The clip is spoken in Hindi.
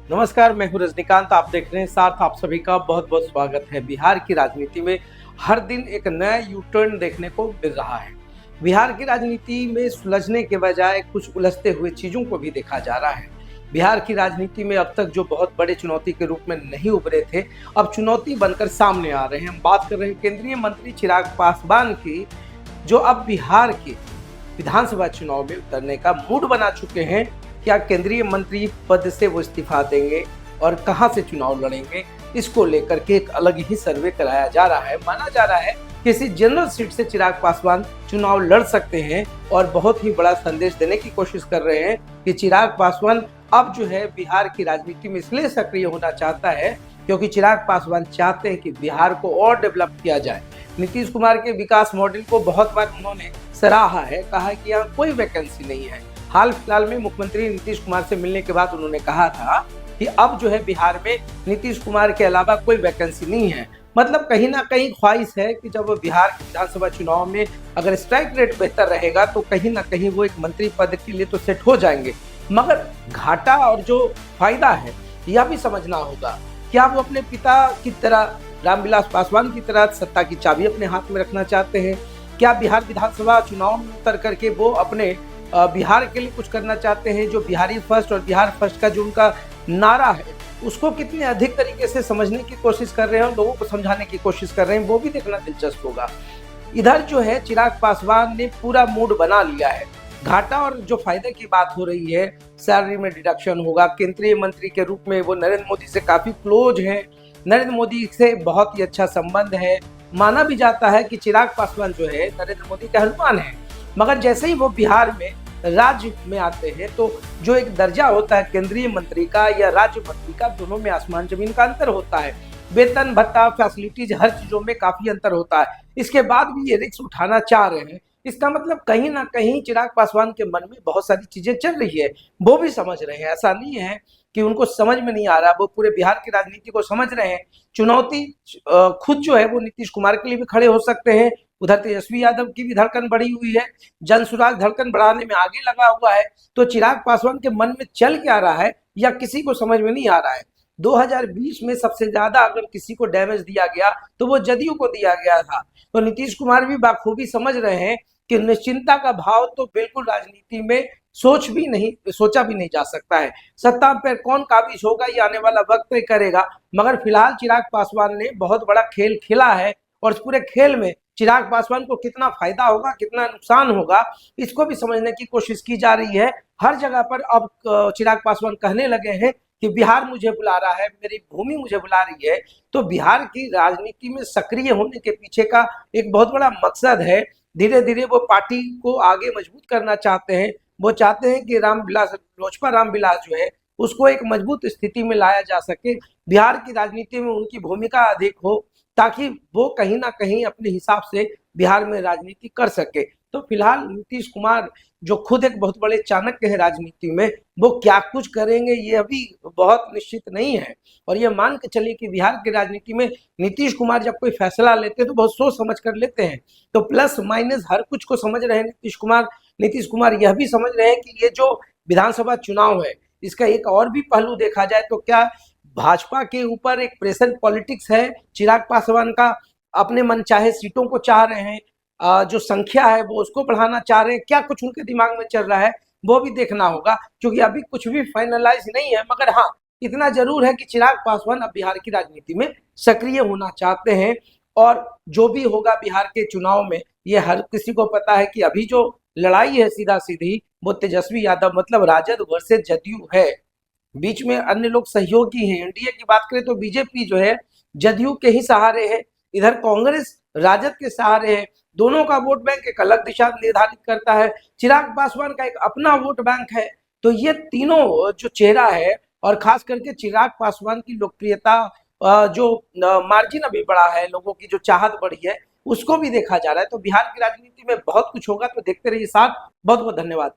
नमस्कार, मैं हूं रजनीकांत। आप देख रहे हैं साथ। आप सभी का बहुत बहुत स्वागत है। बिहार की राजनीति में हर दिन एक नया यू टर्न देखने को मिल रहा है। बिहार की राजनीति में सुलझने के बजाय कुछ उलझते हुए चीजों को भी देखा जा रहा है। बिहार की राजनीति में अब तक जो बहुत बड़े चुनौती के रूप में नहीं उभरे थे, अब चुनौती बनकर सामने आ रहे हैं। हम बात कर रहे हैं केंद्रीय मंत्री चिराग पासवान की, जो अब बिहार के विधानसभा चुनाव में उतरने का मूड बना चुके हैं। क्या केंद्रीय मंत्री पद से वो इस्तीफा देंगे और कहां से चुनाव लड़ेंगे, इसको लेकर के एक अलग ही सर्वे कराया जा रहा है। माना जा रहा है किसी जनरल सीट से चिराग पासवान चुनाव लड़ सकते हैं और बहुत ही बड़ा संदेश देने की कोशिश कर रहे हैं कि चिराग पासवान अब जो है बिहार की राजनीति में इसलिए सक्रिय होना चाहता है क्योंकि चिराग पासवान चाहते हैं कि बिहार को और डेवलप किया जाए। नीतीश कुमार के विकास मॉडल को बहुत बार उन्होंने सराहा है, कहा कि यहाँ कोई वैकेंसी नहीं है। हाल फिलहाल में मुख्यमंत्री नीतीश कुमार से मिलने के बाद उन्होंने कहा था कि अब जो है बिहार में नीतीश कुमार के अलावा कोई वैकेंसी नहीं है। मतलब कहीं ना कहीं ख्वाहिश है कि जब बिहार विधानसभा चुनाव में अगर स्ट्राइक रेट बेहतर रहेगा तो कहीं ना कहीं वो एक मंत्री पद के लिए तो सेट हो जाएंगे। मगर घाटा और जो फायदा है यह भी समझना होगा। क्या वो अपने पिता की तरह, रामविलास पासवान की तरह, सत्ता की चाबी अपने हाथ में रखना चाहते हैं? क्या बिहार विधानसभा चुनाव में उतर करके वो अपने बिहार के लिए कुछ करना चाहते हैं? जो बिहारी फर्स्ट और बिहार फर्स्ट का जो उनका नारा है उसको कितने अधिक तरीके से समझने की कोशिश कर रहे हैं और लोगों को समझाने की कोशिश कर रहे हैं, वो भी देखना दिलचस्प होगा। इधर जो है चिराग पासवान ने पूरा मूड बना लिया है। घाटा और जो फायदे की बात हो रही है, सैलरी में डिडक्शन होगा। केंद्रीय मंत्री के रूप में वो नरेंद्र मोदी से काफी क्लोज हैं, नरेंद्र मोदी से बहुत ही अच्छा संबंध है। माना भी जाता है कि चिराग पासवान जो है नरेंद्र मोदी के हनुमान है। मगर जैसे ही वो बिहार में राज्य में आते हैं तो जो एक दर्जा होता है केंद्रीय मंत्री का या राज्य मंत्री का, दोनों में आसमान जमीन का अंतर होता है। वेतन, भत्ता, फैसिलिटीज, हर चीजों में काफी अंतर होता है। इसके बाद भी ये रिस्क उठाना चाह रहे हैं। इसका मतलब कहीं ना कहीं चिराग पासवान के मन में बहुत सारी चीजें चल रही है, वो भी समझ रहे हैं। ऐसा नहीं है कि उनको समझ में नहीं आ रहा, वो पूरे बिहार की राजनीति को समझ रहे हैं। चुनौती खुद जो है वो नीतीश कुमार के लिए भी खड़े हो सकते हैं। उधर तेजस्वी यादव की भी धड़कन बढ़ी हुई है, जनसुराज धड़कन बढ़ाने में आगे लगा हुआ है। तो चिराग पासवान के मन में चल क्या रहा है या किसी को समझ में नहीं आ रहा है। 2020 में सबसे ज्यादा अगर किसी को डैमेज दिया गया तो वो जदयू को दिया गया था। तो नीतीश कुमार भी बाखूबी समझ रहे हैं कि निश्चिंता का भाव तो बिल्कुल राजनीति में सोचा भी नहीं जा सकता है। सत्ता पर कौन काबिज होगा ये आने वाला वक्त तय करेगा। मगर फिलहाल चिराग पासवान ने बहुत बड़ा खेल खेला है और इस पूरे खेल में चिराग पासवान को कितना फायदा होगा, कितना नुकसान होगा, इसको भी समझने की कोशिश की जा रही है। हर जगह पर अब चिराग पासवान कहने लगे हैं कि बिहार मुझे बुला रहा है, मेरी भूमि मुझे बुला रही है। तो बिहार की राजनीति में सक्रिय होने के पीछे का एक बहुत बड़ा मकसद है। धीरे धीरे वो पार्टी को आगे मजबूत करना चाहते हैं। वो चाहते हैं कि लोजपा रामविलास जो है उसको एक मजबूत स्थिति में लाया जा सके, बिहार की राजनीति में उनकी भूमिका अधिक हो, ताकि वो कहीं ना कहीं अपने हिसाब से बिहार में राजनीति कर सके। तो फिलहाल नीतीश कुमार जो खुद एक बहुत बड़े चाणक्य है राजनीति में, वो क्या कुछ करेंगे ये अभी बहुत निश्चित नहीं है। और ये मान के चलिए कि बिहार की राजनीति में नीतीश कुमार जब कोई फैसला लेते हैं तो बहुत सोच समझ कर लेते हैं। तो प्लस माइनस हर कुछ को समझ रहे हैं नीतीश कुमार यह भी समझ रहे हैं कि ये जो विधानसभा चुनाव है इसका एक और भी पहलू देखा जाए तो क्या भाजपा के ऊपर एक प्रेशर पॉलिटिक्स है। चिराग पासवान का अपने मन चाहे सीटों को चाह रहे हैं, जो संख्या है वो उसको बढ़ाना चाह रहे हैं। क्या कुछ उनके दिमाग में चल रहा है वो भी देखना होगा, क्योंकि अभी कुछ भी फाइनलाइज नहीं है। मगर हाँ, इतना जरूर है कि चिराग पासवान अब बिहार की राजनीति में सक्रिय होना चाहते हैं। और जो भी होगा बिहार के चुनाव में, ये हर किसी को पता है कि अभी जो लड़ाई है सीधा सीधी वो तेजस्वी यादव मतलब राजद वर्सेस जदयू है। बीच में अन्य लोग सहयोगी हैं। एनडीए की बात करें तो बीजेपी जो है जदयू के ही सहारे है, इधर कांग्रेस राजद के सहारे है। दोनों का वोट बैंक एक अलग दिशा निर्धारित करता है। चिराग पासवान का एक अपना वोट बैंक है। तो ये तीनों जो चेहरा है, और खास करके चिराग पासवान की लोकप्रियता जो मार्जिन अभी बढ़ा है, लोगों की जो चाहत बढ़ी है, उसको भी देखा जा रहा है। तो बिहार की राजनीति में बहुत कुछ होगा, तो देखते रहिए साथ। बहुत बहुत धन्यवाद।